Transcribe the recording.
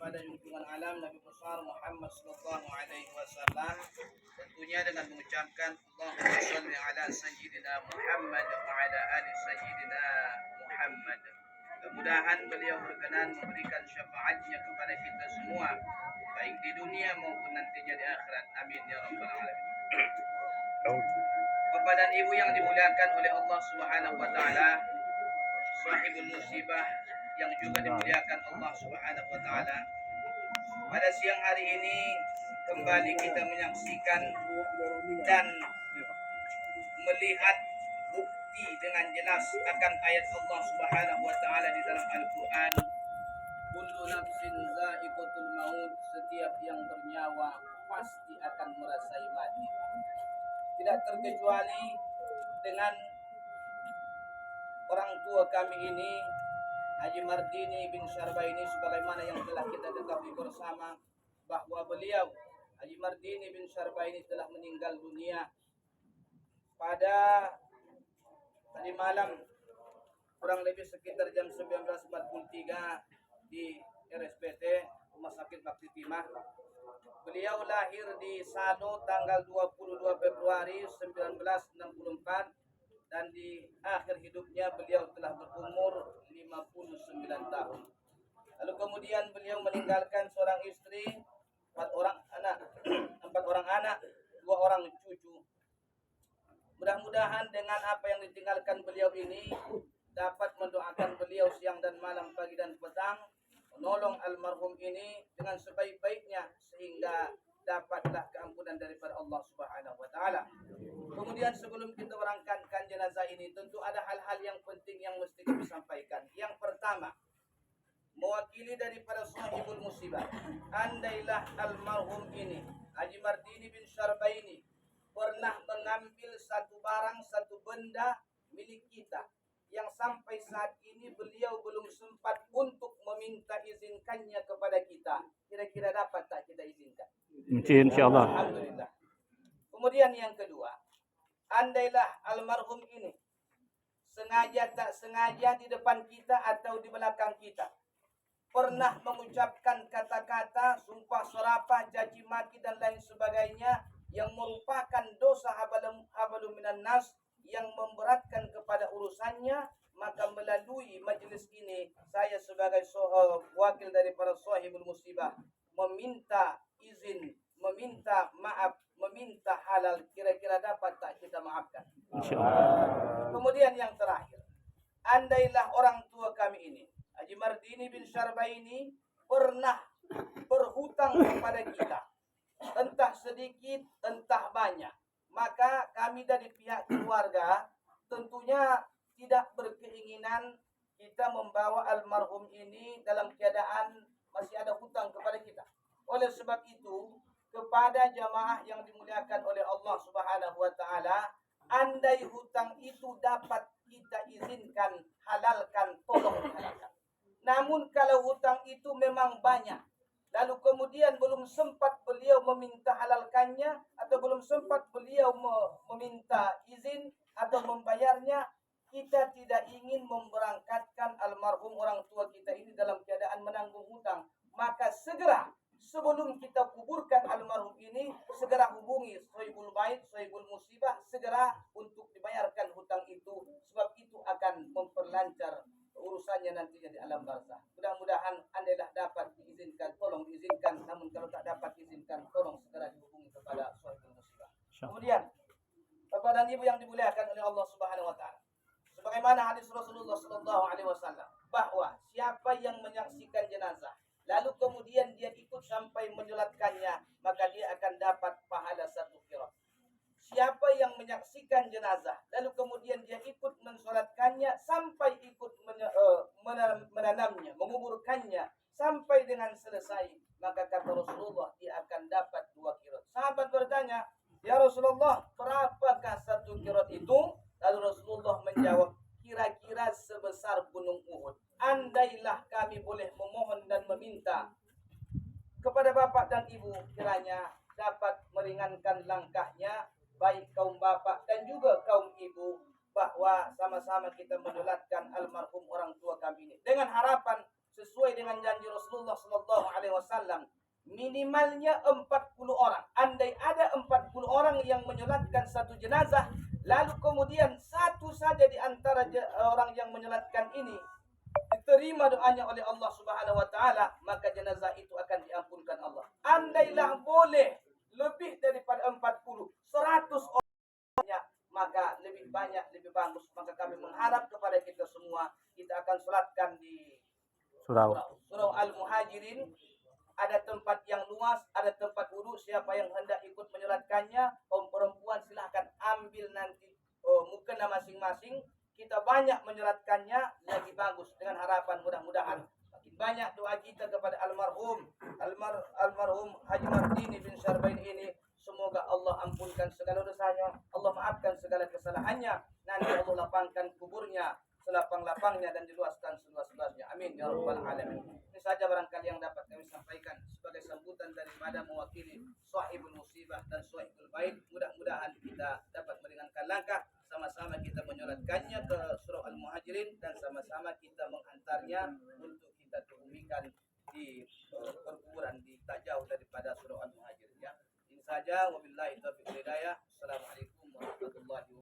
kepada junjungan alam Nabi besar Muhammad sallallahu alaihi wasallam, tentunya dengan mengucapkan Allahumma shalli ala sayyidina Muhammad wa ala ali sayyidina Muhammad. Mudah-mudahan beliau berkenan memberikan syafaatnya kepada kita semua, baik di dunia maupun nantinya di akhirat. Amin ya rabbal alamin. Bapak dan Ibu yang dimuliakan oleh Allah Subhanahu wa taala, sahibul musibah yang juga dimuliakan Allah Subhanahu wa taala. Pada siang hari ini kembali kita menyaksikan dan melihat bukti dengan jelas akan ayat Allah Subhanahu wa taala di dalam Al-Qur'an. Kullu nafsin za'iqatul maut, setiap yang bernyawa pasti akan merasai mati. Tidak terkecuali dengan orang tua kami ini, Haji Mardini bin Syarbaini, sebagaimana yang telah kita ketahui bersama bahwa beliau Haji Mardini bin Syarbaini telah meninggal dunia pada tadi malam kurang lebih sekitar jam 19.43 di RSPT Rumah Sakit Bakti Timah. Beliau lahir di Sano tanggal 22 Februari 1964 dan di akhir hidupnya beliau telah berumur 59 tahun. Lalu kemudian beliau meninggalkan seorang istri, 4 orang anak, 2 orang cucu. Mudah-mudahan dengan apa yang ditinggalkan beliau ini dapat mendoakan beliau siang dan malam, pagi dan petang, menolong almarhum ini dengan sebaik-baiknya sehingga dapatlah keampunan daripada Allah Subhanahu wa taala. Kemudian sebelum kita berangkatkan jenazah ini, tentu ada hal-hal yang penting yang mesti kami sampaikan. Yang pertama, mewakili daripada sahibul musibah, andailah almarhum ini Haji Mardini bin Syarbaini pernah mengambil satu barang, satu benda milik kita yang sampai saat ini beliau belum sempat untuk meminta izinkannya kepada kita, kira-kira dapat tak kita izinkan? Insyaallah. Alhamdulillah. Kemudian yang kedua, andailah almarhum ini sengaja tak sengaja di depan kita atau di belakang kita pernah mengucapkan kata-kata sumpah serapah, caci maki dan lain sebagainya yang merupakan dosa habalum minan nas yang memberatkan kepada urusannya, maka melalui majelis ini saya sebagai wakil daripada sahibul musibah meminta izin, meminta maaf, meminta halal, kira-kira dapat tak kita maafkan? Insyaallah. Kemudian yang terakhir, andailah orang tua kami ini Haji Mardini bin Syarbaini pernah berhutang kepada kita, entah sedikit entah banyak, maka kami dari pihak keluarga tentunya tidak berkeinginan kita membawa almarhum ini dalam keadaan masih ada hutang kepada kita. Oleh sebab itu, kepada jamaah yang dimuliakan oleh Allah Subhanahu wa taala, andai hutang itu dapat kita izinkan, halalkan, tolong halalkan. Namun kalau hutang itu memang banyak, lalu kemudian belum sempat beliau meminta halalkannya atau belum sempat beliau meminta izin atau membayarnya, kita tidak ingin memberangkatkan almarhum orang tua kita ini dalam keadaan menanggung hutang. Maka segera sebelum kita kuburkan almarhum ini, segera hubungi sahibul bait, sahibul musibah, segera untuk dibayarkan hutang itu, sebab itu akan memperlancar urusannya nantinya di alam barzah. Mudah-mudahan andailah dapat diizinkan, tolong diizinkan. Namun kalau tak dapat diizinkan, tolong segera dihubungi kepada sahibul musibah. Kemudian, Bapak dan Ibu yang dimuliakan oleh Allah Subhanahu wa taala, sebagaimana hadis Rasulullah sallallahu alaihi wasallam bahwa siapa yang menyaksikan jenazah lalu kemudian dia ikut sampai menyolatkannya, maka dia akan dapat pahala 1 qirat. Siapa yang menyaksikan jenazah lalu kemudian dia ikut mensolatkannya sampai ikut menanamnya, menguburkannya sampai dengan selesai, maka kata Rasulullah dia akan dapat 2 qirat. Sahabat bertanya, ya Rasulullah, berapakah 1 qirat itu? Lalu Rasulullah menjawab, kira-kira sebesar gunung Uhud. Andailah kami boleh memohon dan meminta kepada bapak dan ibu, kiranya dapat meringankan langkahnya, baik kaum bapak dan juga kaum ibu, bahwa sama-sama kita mendolatkan almarhum orang tua kami ini dengan harapan sesuai dengan janji Rasulullah sallallahu Alaihi Wasallam minimalnya 40 orang. Andai ada 40 orang yang menyolatkan satu jenazah, lalu kemudian satu saja di antara orang yang menyolatkan ini diterima doanya oleh Allah Subhanahu wa taala, maka jenazah itu akan diampunkan Allah. Andailah boleh lebih daripada 40, 100 orangnya, maka lebih banyak, lebih bagus. Maka kami mengharap kepada kita semua, kita akan salatkan di surau Al-Muhajirin. Ada tempat yang luas, ada tempat wudhu. Siapa yang hendak ikut menyolatkannya, perempuan silahkan ambil nanti mukena masing-masing. Kita banyak menyolatkannya, lagi bagus. Dengan harapan mudah-mudahan makin banyak doa kita kepada almarhum Haji Martini bin Syarbain ini. Semoga Allah ampunkan segala dosanya, Allah maafkan segala kesalahannya. Nanti Allah lapangkan kuburnya selapang-lapangnya dan diluaskan seluas-luasnya. Amin ya rabbal alamin. Ini saja barangkali yang dapat kami sampaikan sebagai sambutan daripada mewakili sahibul musibah dan sahibul bait. Mudah-mudahan kita dapat meringankan langkah, sama-sama kita menyolatkannya ke surau Al-Muhajirin dan sama-sama kita menghantarnya untuk kita tumikan di perkuburan di tak jauh daripada surau Al-Muhajirin ya. Ini saja, wabillahi taufiq wal hidayah.